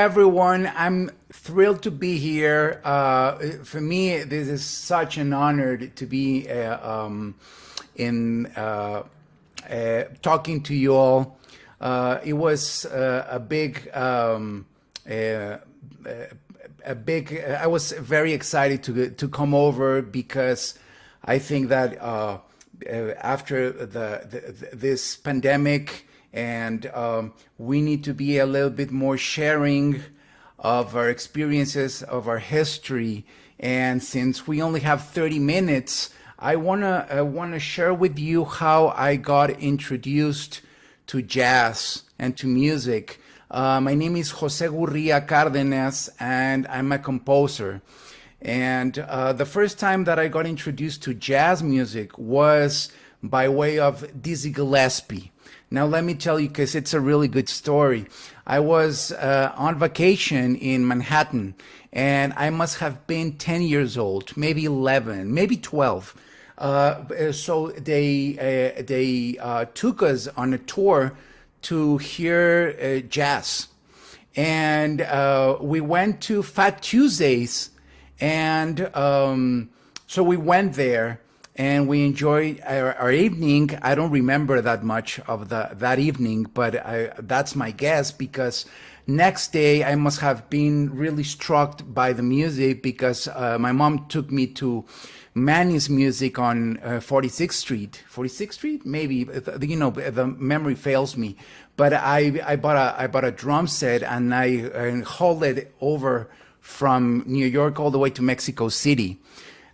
everyone. I'm thrilled to be here. For me, this is such an honor to be in talking to you all. It was uh, I was very excited to come over because I think that after this pandemic, and we need to be a little bit more sharing of our experiences, of our history. And since we only have 30 minutes, I wanna share with you how I got introduced to jazz and to music. My name is Jose Gurria Cardenas, and I'm a composer. And the first time that I got introduced to jazz music was by way of Dizzy Gillespie. Now, let me tell you, because it's a really good story. I was on vacation in Manhattan, and I must have been 10 years old, maybe 11, maybe 12. So they took us on a tour to hear jazz. And we went to Fat Tuesdays, and so we went there and we enjoyed our evening. I don't remember that much of that evening, but that's my guess, because next day I must have been really struck by the music, because my mom took me to Manny's Music on 46th Street. 46th Street? Maybe, the memory fails me. But I bought a drum set, and I hauled it over from New York all the way to Mexico City.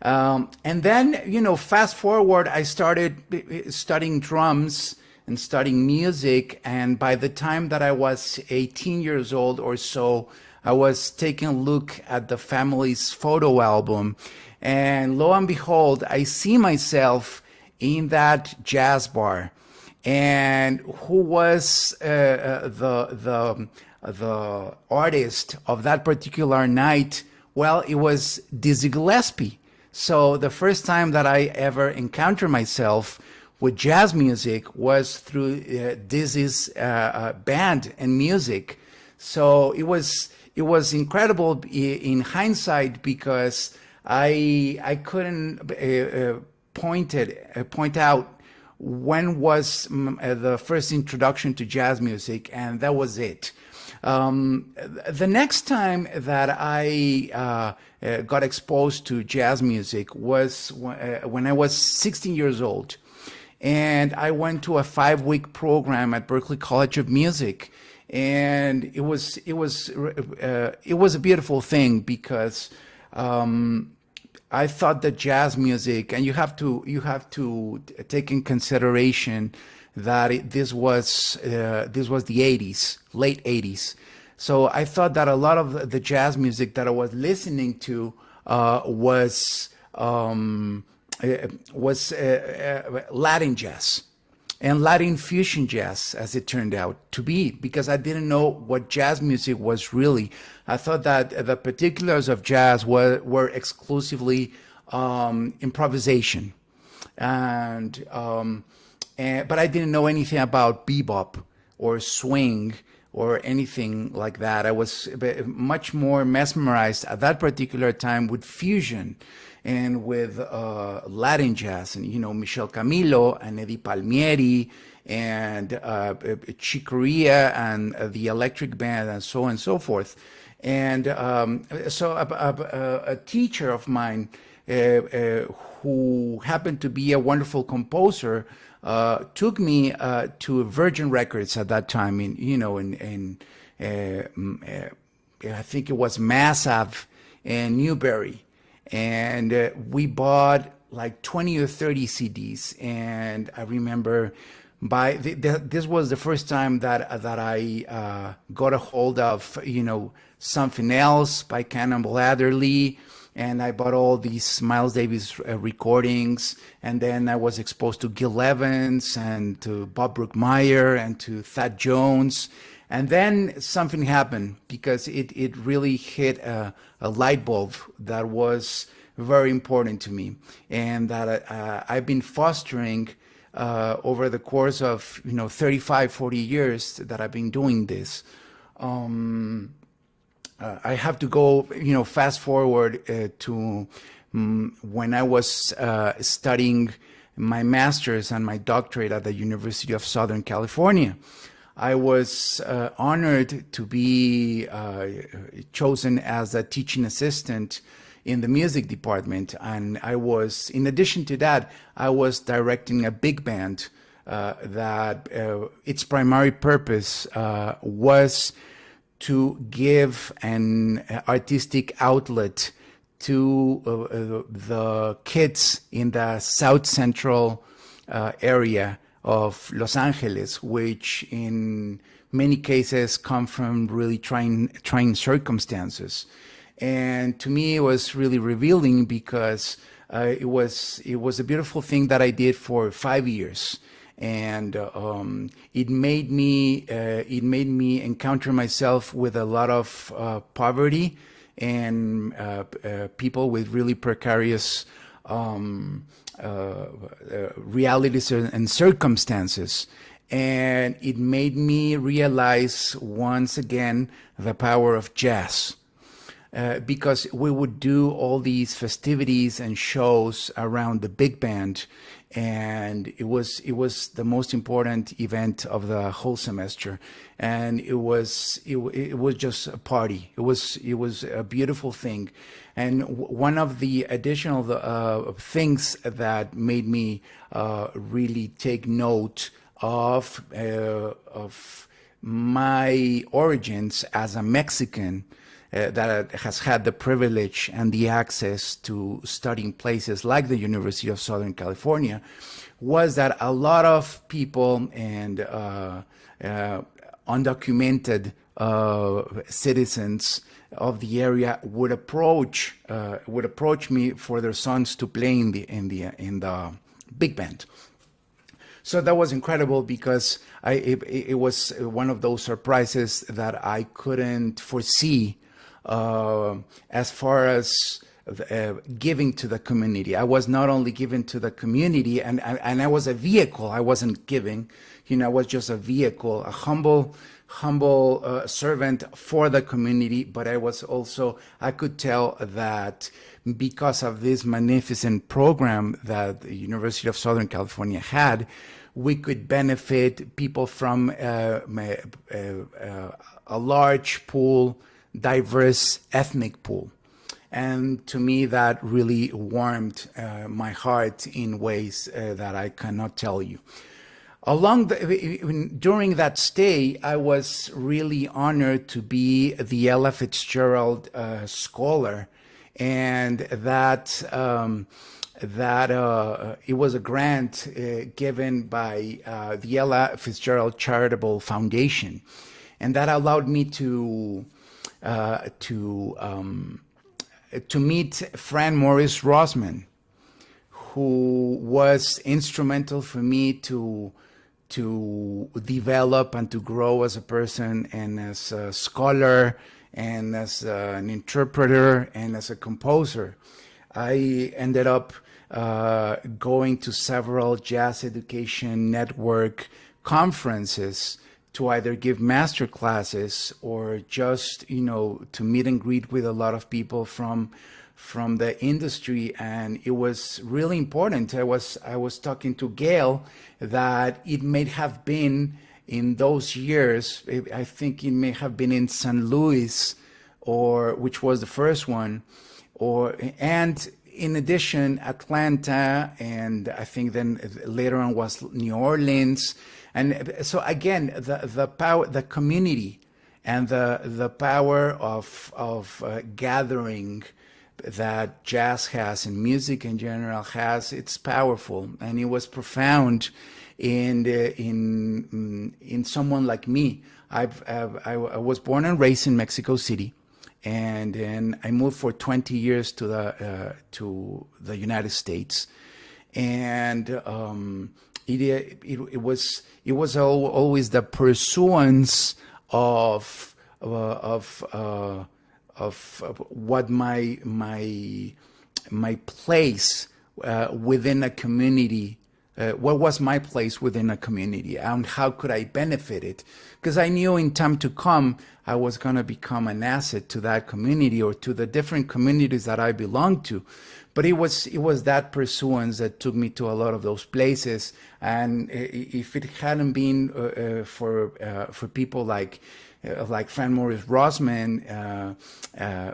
And then, fast forward, I started studying drums and studying music. And by the time that I was 18 years old or so, I was taking a look at the family's photo album. And lo and behold, I see myself in that jazz bar. And who was the artist of that particular night? Well, it was Dizzy Gillespie. So the first time that I ever encountered myself with jazz music was through Dizzy's band and music. So it was incredible in hindsight, because I couldn't point out when was the first introduction to jazz music, and that was it. The next time that I got exposed to jazz music was when I was 16 years old, and I went to a 5-week program at Berklee College of Music, and it was a beautiful thing, because I thought that jazz music, and you have to take in consideration that this was the 80s, late 80s. So I thought that a lot of the jazz music that I was listening to was Latin jazz and Latin fusion jazz, as it turned out to be, because I didn't know what jazz music was really. I thought that the particulars of jazz were exclusively improvisation, but I didn't know anything about bebop or swing or anything like that. I was much more mesmerized at that particular time with fusion and with Latin jazz, and Michel Camilo and Eddie Palmieri and Chick Corea and the Electric Band, and so on and so forth. And so a teacher of mine who happened to be a wonderful composer took me to Virgin Records at that time in I think it was Mass Ave and Newbury. And we bought like 20 or 30 CDs. And I remember this was the first time that I got a hold of, Something Else by Cannonball Adderley. And I bought all these Miles Davis recordings. And then I was exposed to Gil Evans and to Bob Brookmeyer and to Thad Jones. And then something happened, because it really hit a light bulb that was very important to me, and that I've been fostering over the course of 35, 40 years that I've been doing this. I have to go, fast forward to when I was studying my master's and my doctorate at the University of Southern California. I was honored to be chosen as a teaching assistant in the music department. And I was, in addition to that, I was directing a big band that its primary purpose was to give an artistic outlet to the kids in the South Central area of Los Angeles, which in many cases come from really trying circumstances. And to me, it was really revealing because it was a beautiful thing that I did for 5 years. And it made me encounter myself with a lot of poverty and people with really precarious realities and circumstances. And it made me realize once again the power of jazz. Because we would do all these festivities and shows around the big band, and it was the most important event of the whole semester, and it was just a party. It was a beautiful thing, and one of the additional things that made me really take note of my origins as a Mexican. That has had the privilege and the access to studying places like the University of Southern California, was that a lot of people and undocumented citizens of the area would approach me for their sons to play in the big band. So that was incredible because it was one of those surprises that I couldn't foresee. As far as giving to the community, I was not only giving to the community, and I was a vehicle. I wasn't giving, I was just a vehicle, a humble servant for the community. But I could tell that because of this magnificent program that the University of Southern California had, we could benefit people from a large pool, diverse ethnic pool. And to me, that really warmed my heart in ways that I cannot tell you. During that stay, I was really honored to be the Ella Fitzgerald Scholar, and that it was a grant given by the Ella Fitzgerald Charitable Foundation, and that allowed me to meet Fran Morris Rosman, who was instrumental for me to develop and to grow as a person and as a scholar and as an interpreter and as a composer. I ended up going to several Jazz Education Network conferences to either give master classes or just, to meet and greet with a lot of people from the industry. And it was really important. I was talking to Gail that it may have been in those years, I think it may have been in St. Louis, which was the first one, and in addition, Atlanta, and I think then later on was New Orleans. And so again, the power, the community, and the power of gathering that jazz has and music in general has, it's powerful, and it was profound in someone like me. I was born and raised in Mexico City, and then I moved for 20 years to the United States, and it was always the pursuance of what my place within a community what was my place within a community and how could I benefit it? Because I knew in time to come, I was going to become an asset to that community or to the different communities that I belong to. But it was that pursuance that took me to a lot of those places. And if it hadn't been for people like Frank Morris Rossman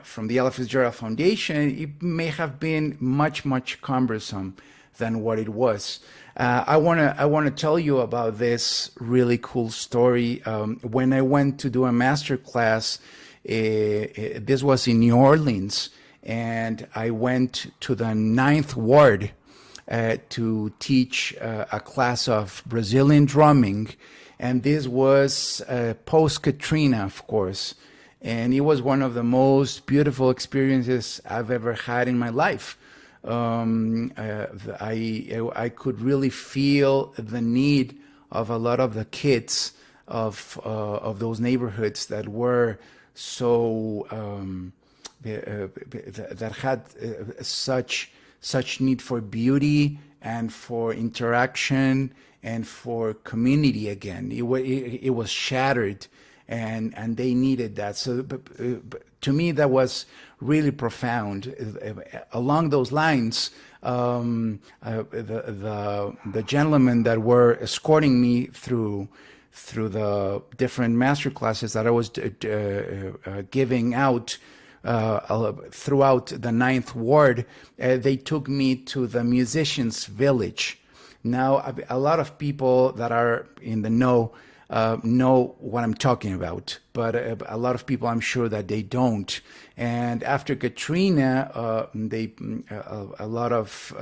from the Ella Fitzgerald Foundation, it may have been much, much cumbersome than what it was. I wanna tell you about this really cool story. When I went to do a master class, this was in New Orleans, and I went to the 9th Ward to teach a class of Brazilian drumming. And this was post-Katrina, of course. And it was one of the most beautiful experiences I've ever had in my life. I could really feel the need of a lot of the kids of those neighborhoods that were so that had such need for beauty and for interaction and for community again. It was shattered, and they needed that. So to me, that was really profound. Along those lines, the gentlemen that were escorting me through the different master classes that I was giving out throughout the 9th Ward, they took me to the Musicians Village. Now, a lot of people that are in the know what I'm talking about, but a lot of people, I'm sure that they don't. And after Katrina, a lot of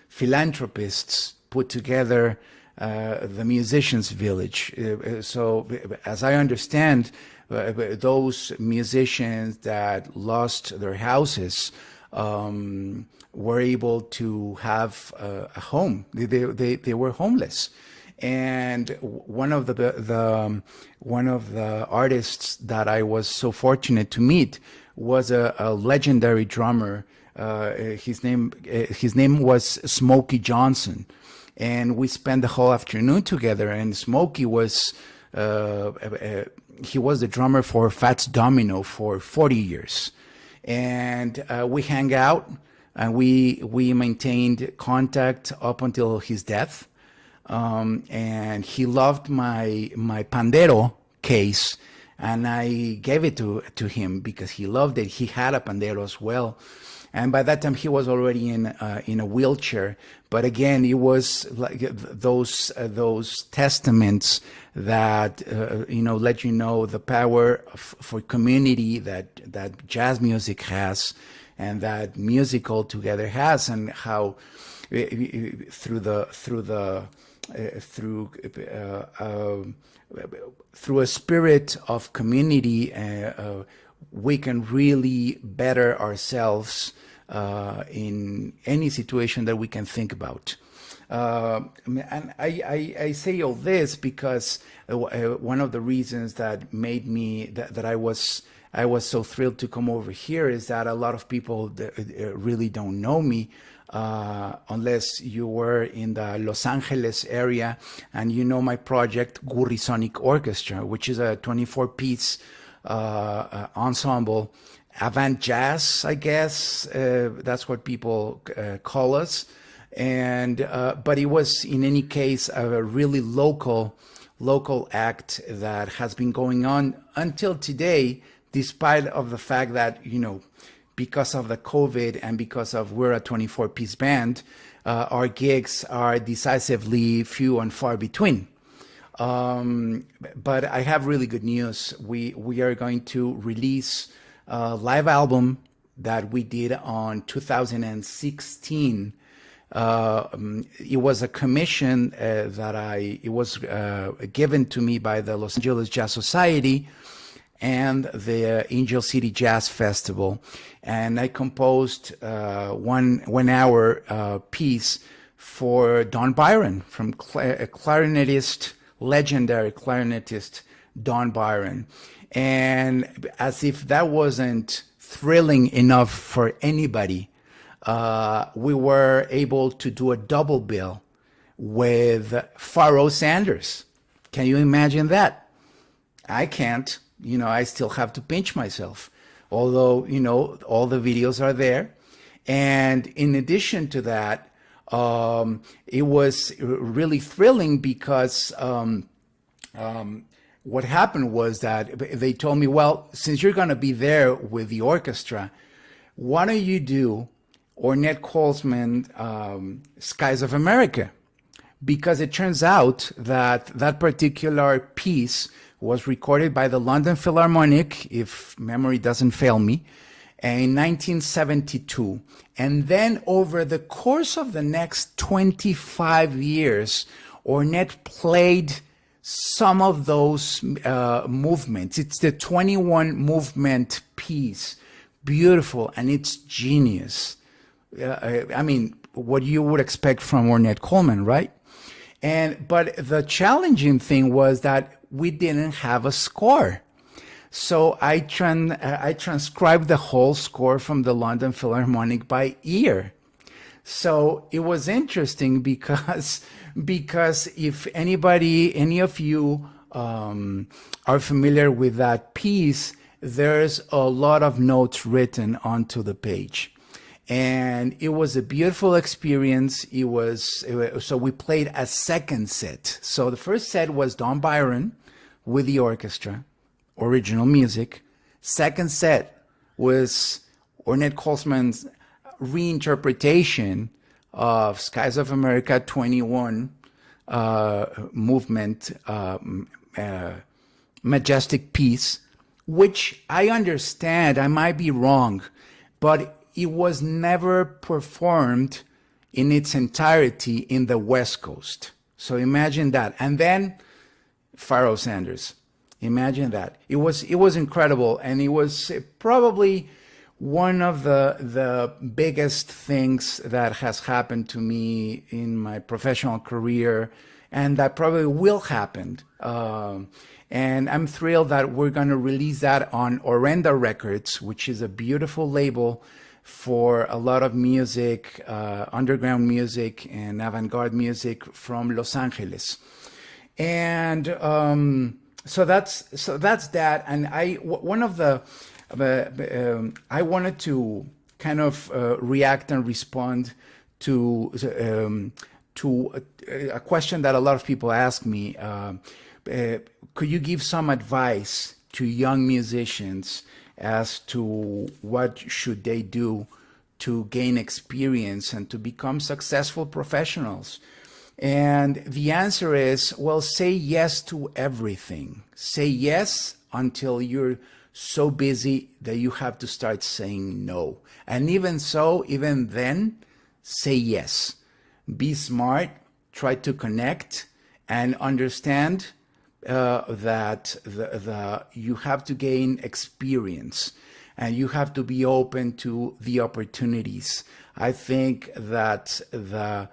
philanthropists put together the Musicians Village. So, as I understand, those musicians that lost their houses were able to have a home. They were homeless. And one of the artists that I was so fortunate to meet was a legendary drummer. His name was Smokey Johnson, and we spent the whole afternoon together. And Smokey was he was the drummer for Fats Domino for 40 years, and we hang out and we maintained contact up until his death. And he loved my pandero case, and I gave it to him because he loved it. He had a pandero as well, and by that time he was already in a wheelchair. But again, it was like those testaments that let you know the power for community that jazz music has, and that music altogether has, and how through a spirit of community, we can really better ourselves in any situation that we can think about. And I say all this because one of the reasons that made me that I was so thrilled to come over here is that a lot of people really don't know me. Unless you were in the Los Angeles area and you know my project Gurria Sonic Orchestra, which is a 24-piece ensemble, avant jazz, I guess that's what people call us. And but it was in any case a really local act that has been going on until today, despite of the fact that because of the COVID and because of we're a 24-piece band, our gigs are decisively few and far between. But I have really good news. We are going to release a live album that we did on 2016. It was a commission it was given to me by the Los Angeles Jazz Society and the Angel City Jazz Festival, and I composed one hour piece for Don Byron, from legendary clarinetist Don Byron. And as if that wasn't thrilling enough for anybody, we were able to do a double bill with Pharoah Sanders. Can you imagine that? I can't. I still have to pinch myself. Although, all the videos are there. And in addition to that, it was really thrilling because what happened was that they told me, well, since you're going to be there with the orchestra, why don't you do Ornette Coleman, Skies of America? Because it turns out that that particular piece was recorded by the London Philharmonic, if memory doesn't fail me, in 1972. And then over the course of the next 25 years, Ornette played some of those movements. It's the 21 movement piece. Beautiful, and it's genius. I mean, what you would expect from Ornette Coleman, right? But the challenging thing was that we didn't have a score. So I transcribed the whole score from the London Philharmonic by ear. So it was interesting because if any of you are familiar with that piece, there's a lot of notes written onto the page. And it was a beautiful experience. So we played a second set. So the first set was Don Byron with the orchestra, original music. Second set was Ornette Coleman's reinterpretation of Skies of America 21 movement, majestic piece, which I understand, I might be wrong, but it was never performed in its entirety in the West Coast. So imagine that. And then Pharoah Sanders. Imagine that. It was incredible, and it was probably one of the biggest things that has happened to me in my professional career, and that probably will happen. And I'm thrilled that we're going to release that on Orenda Records, which is a beautiful label for a lot of music, underground music and avant-garde music from Los Angeles. And so that's that. And I wanted to kind of react and respond to a question that a lot of people ask me. Could you give some advice to young musicians as to what should they do to gain experience and to become successful professionals? And the answer is, well, say yes to everything. Say yes until you're so busy that you have to start saying no. And even then, say yes. Be smart, try to connect, and understand that you have to gain experience, and you have to be open to the opportunities. I think that the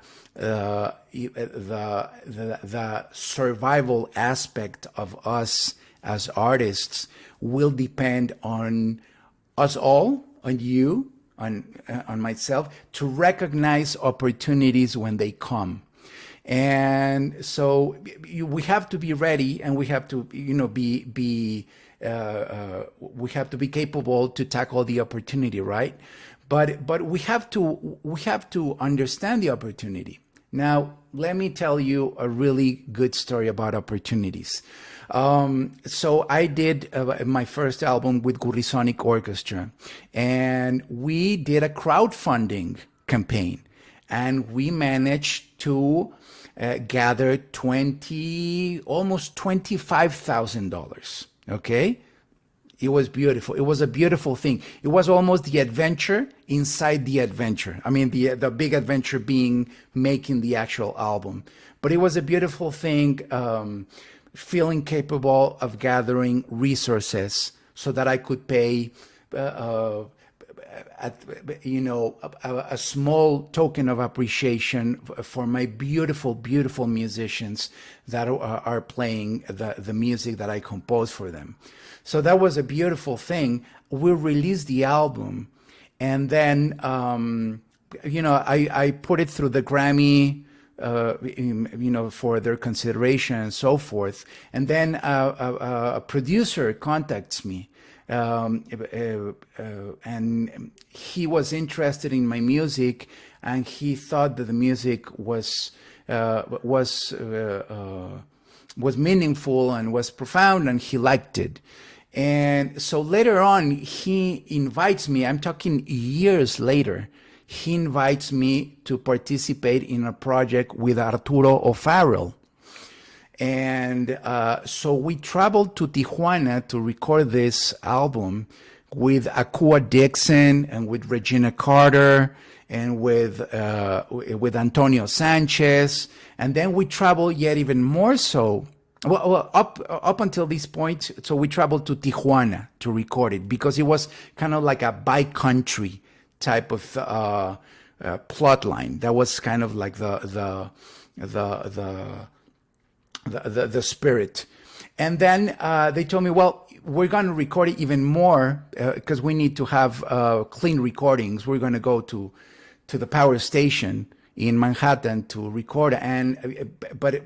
survival aspect of us as artists will depend on us all, on you, on myself, to recognize opportunities when they come. And so we have to be ready, and we have to, we have to be capable to tackle the opportunity, right? But we have to understand the opportunity. Now, let me tell you a really good story about opportunities. So I did my first album with Gurria Orchestra, and we did a crowdfunding campaign, and we managed to gather almost $25,000. Okay, it was beautiful. It was a beautiful thing. It was almost the adventure inside the adventure. I mean, the big adventure being making the actual album, but it was a beautiful thing. Feeling capable of gathering resources so that I could pay a small token of appreciation for my beautiful musicians that are playing the music that I composed for them. So that was a beautiful thing. We released the album, and then I put it through the Grammy for their consideration and so forth. And then a producer contacts me, and he was interested in my music, and he thought that the music was meaningful and was profound, and he liked it. And so later on, he invites me, I'm talking years later, he invites me to participate in a project with Arturo O'Farrill. And so we traveled to Tijuana to record this album with Akua Dixon and with Regina Carter and with Antonio Sanchez. And then we traveled yet even more so. Well, up until this point, so we traveled to Tijuana to record it because it was kind of like a by-country type of plot line. That was kind of like the spirit. And then they told me, well, we're going to record it even more because we need to have clean recordings. We're going to go to the power station in Manhattan to record, and but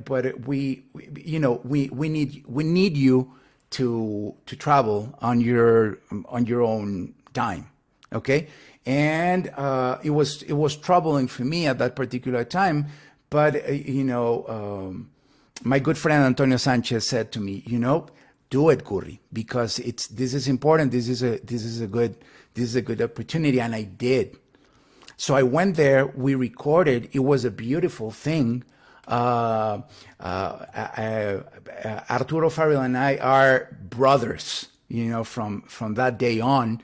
we need you to travel on your own dime, okay? And it was troubling for me at that particular time, but my good friend Antonio Sanchez said to me, do it, Gurri, because this is important. This is a good opportunity, and I did. So I went there, we recorded, it was a beautiful thing. Arturo Farrell and I are brothers, from that day on.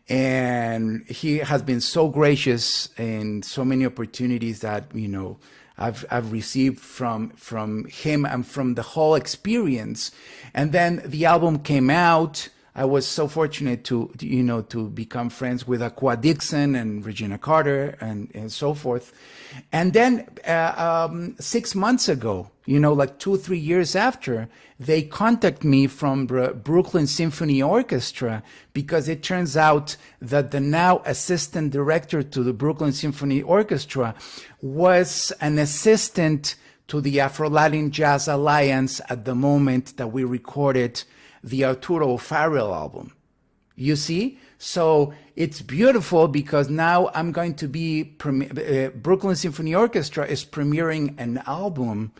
And he has been so gracious in so many opportunities that, I've received from him and from the whole experience. And then the album came out. I was so fortunate to become friends with Akua Dixon and Regina Carter and so forth. And then 6 months ago, like 2-3 years after, they contact me from Brooklyn Symphony Orchestra because it turns out that the now assistant director to the Brooklyn Symphony Orchestra was an assistant to the Afro-Latin Jazz Alliance at the moment that we recorded the Arturo Farrell album. You see? So it's beautiful because now I'm going to be, Brooklyn Symphony Orchestra is premiering an album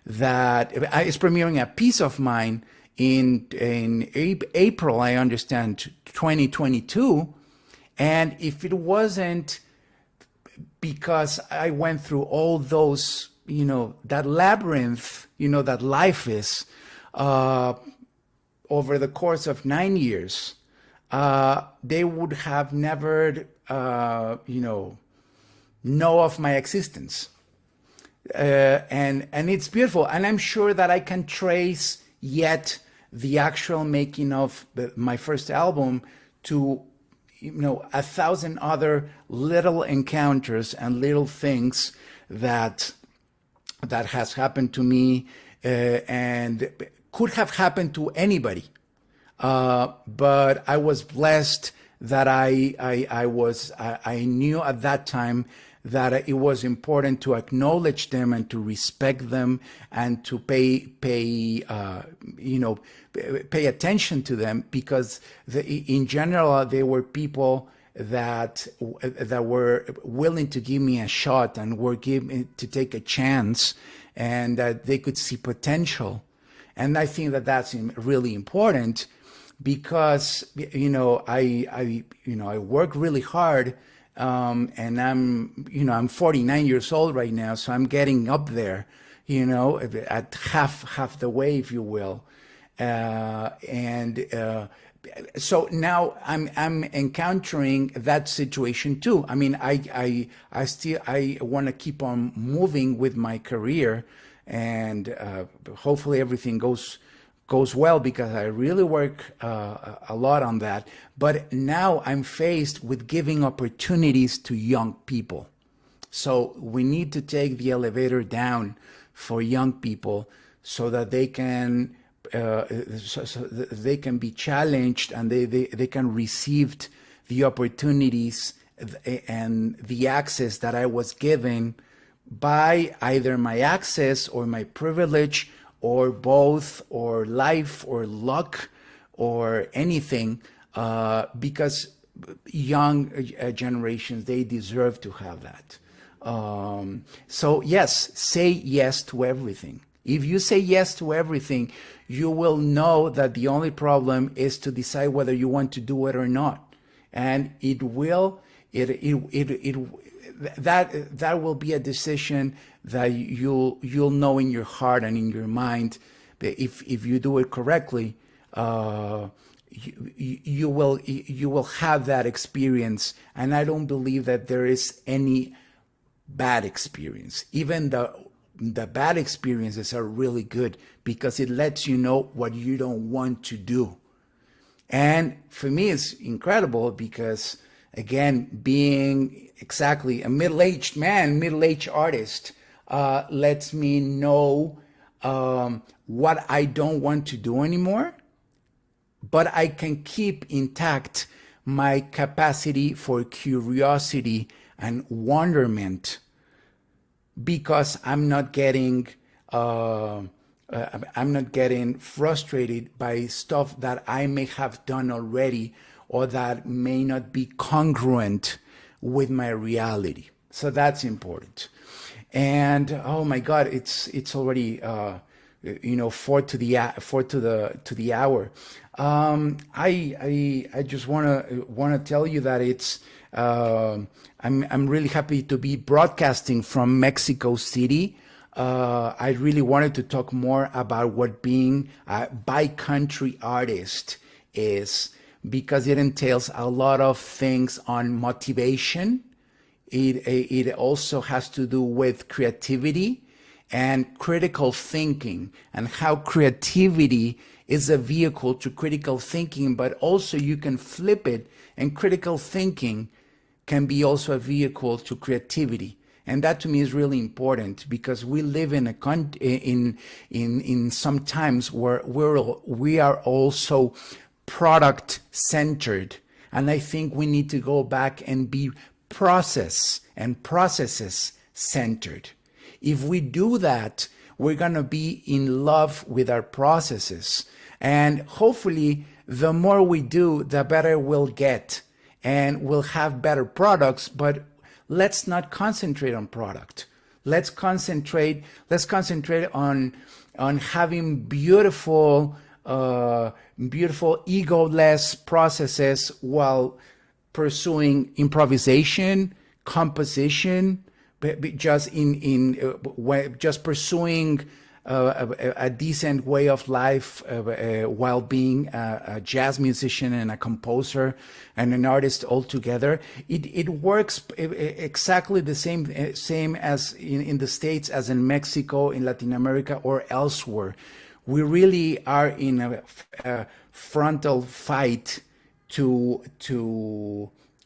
that is premiering a piece of mine in April, I understand, 2022. And if it wasn't because I went through all those, that labyrinth, that life is, over the course of 9 years, they would have never, know of my existence. And it's beautiful. And I'm sure that I can trace yet the actual making of my first album to, 1,000 other little encounters and little things that has happened to me, and could have happened to anybody. But I was blessed that I knew at that time that it was important to acknowledge them and to respect them and to pay attention to them, because in general they were people that were willing to give me a shot and were given to take a chance, and that they could see potential. And I think that that's really important because, I work really hard, and I'm 49 years old right now, so I'm getting up there, at half the way, if you will. So now I'm encountering that situation too. I mean, I want to keep on moving with my career, and hopefully everything goes well, because I really work a lot on that. But now I'm faced with giving opportunities to young people. So we need to take the elevator down for young people so that they can they can be challenged, and they can receive the opportunities and the access that I was given by either my access or my privilege or both or life or luck or anything, because young generations, they deserve to have that. So yes, say yes to everything. If you say yes to everything, you will know that the only problem is to decide whether you want to do it or not. And that will be a decision that you'll know in your heart and in your mind that if you do it correctly, you will have that experience. And I don't believe that there is any bad experience. Even the bad experiences are really good because it lets you know what you don't want to do. And for me, it's incredible because, again, being exactly a middle-aged man, middle-aged artist, lets me know what I don't want to do anymore, but I can keep intact my capacity for curiosity and wonderment because I'm not getting frustrated by stuff that I may have done already or that may not be congruent with my reality. So that's important. And oh my God, it's already 4 to the hour. I just wanna tell you that it's I'm really happy to be broadcasting from Mexico City. I really wanted to talk more about what being a by-country artist is, because it entails a lot of things on motivation. It also has to do with creativity and critical thinking, and how creativity is a vehicle to critical thinking, but also you can flip it, and critical thinking can be also a vehicle to creativity. And that to me is really important, because we live in some times where we are also product centered. And I think we need to go back and be process and processes centered. If we do that, we're going to be in love with our processes. And hopefully, the more we do, the better we'll get. And we'll have better products, but let's not concentrate on product. Let's concentrate on having beautiful egoless processes while pursuing improvisation, composition, just pursuing a decent way of life while being a jazz musician and a composer and an artist all together. It works exactly the same as in the States as in Mexico, in Latin America, or elsewhere. We really are in a frontal fight to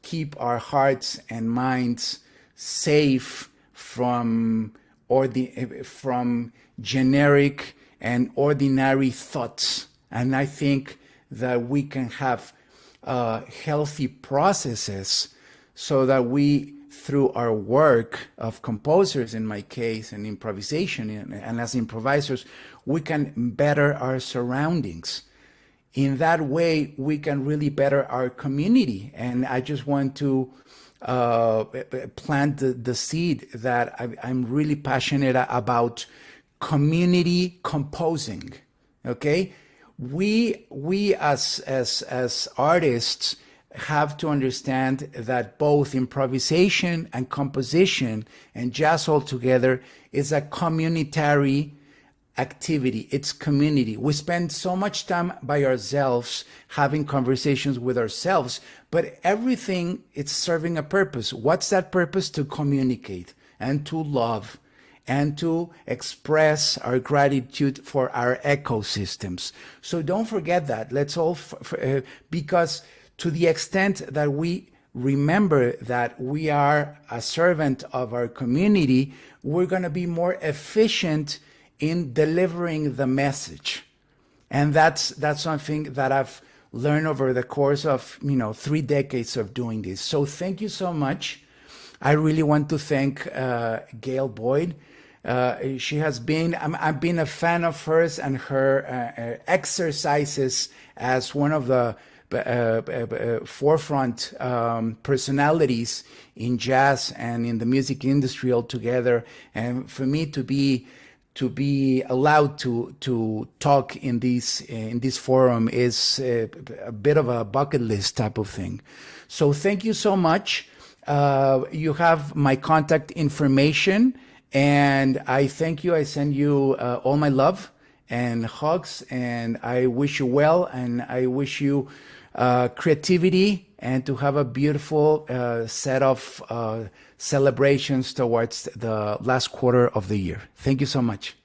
keep our hearts and minds safe from generic and ordinary thoughts. And I think that we can have healthy processes so that we, through our work of composers, in my case, and improvisation, and as improvisers, we can better our surroundings. In that way, we can really better our community. And I just want to plant the seed that I'm really passionate about community composing. Okay, we as artists have to understand that both improvisation and composition and jazz altogether is a communitary activity. It's community. We spend so much time by ourselves having conversations with ourselves, but everything is serving a purpose. What's that purpose? To communicate and to love and to express our gratitude for our ecosystems. So don't forget that. Let's all, because to the extent that we remember that we are a servant of our community, we're going to be more efficient in delivering the message. And that's something that I've learned over the course of 3 decades of doing this. So thank you so much. I really want to thank Gail Boyd. She has been, I've been a fan of hers and her exercises as one of the forefront personalities in jazz and in the music industry altogether. And for me to be allowed to talk in this forum is a bit of a bucket list type of thing. So thank you so much. You have my contact information, and I thank you. I send you all my love and hugs, and I wish you well, and I wish you creativity and to have a beautiful set of celebrations towards the last quarter of the year. Thank you so much.